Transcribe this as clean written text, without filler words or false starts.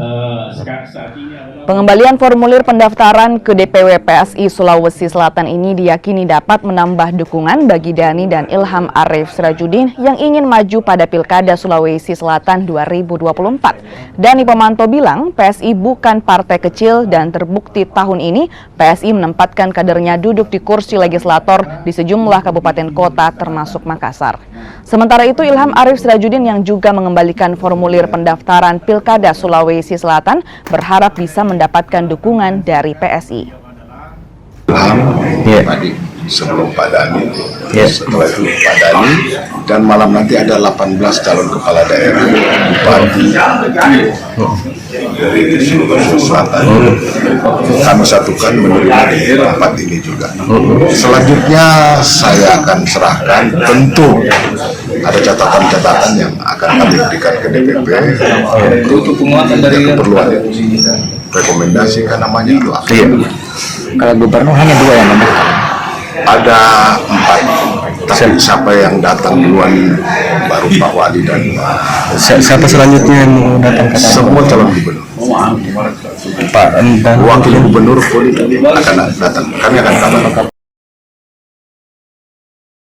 saat ini adalah Pengembalian formulir pendaftaran ke DPW PSI Sulawesi Selatan ini diyakini dapat menambah dukungan bagi Dhani dan Ilham Arif Sirajuddin yang ingin maju pada Pilkada Sulawesi Selatan 2024. Dhani Pemanto bilang PSI bukan partai kecil dan terbukti tahun ini PSI menempatkan kadernya duduk di kursi legislator di sejumlah kabupaten kota termasuk Makassar. Sementara itu Ilham Arif Sirajuddin yang juga mengembalikan formulir pendaftaran Pilkada Sulawesi Selatan berharap bisa mendapatkan dukungan dari PSI. Tadi sebelum Pak Dhani, setelah itu Pak Dhani, dan malam nanti ada 18 calon kepala daerah bupati dari Sulawesi Selatan. Kami satukan menerima di tempat ini juga. Selanjutnya saya akan serahkan, tentu ada catatan-catatan yang akan kami berikan ke DPP untuk penguatan dari keperluan rekomendasi kan namanya itu. Kalau gubernur hanya 2 yang mendaftar. Ada 4, tapi siapa yang datang duluan baru Pak Wali dan Siapa selanjutnya yang mau datang ke semua calon gubernur. Pak dan Wakil gubernur pun akan datang. Kami akan kabar.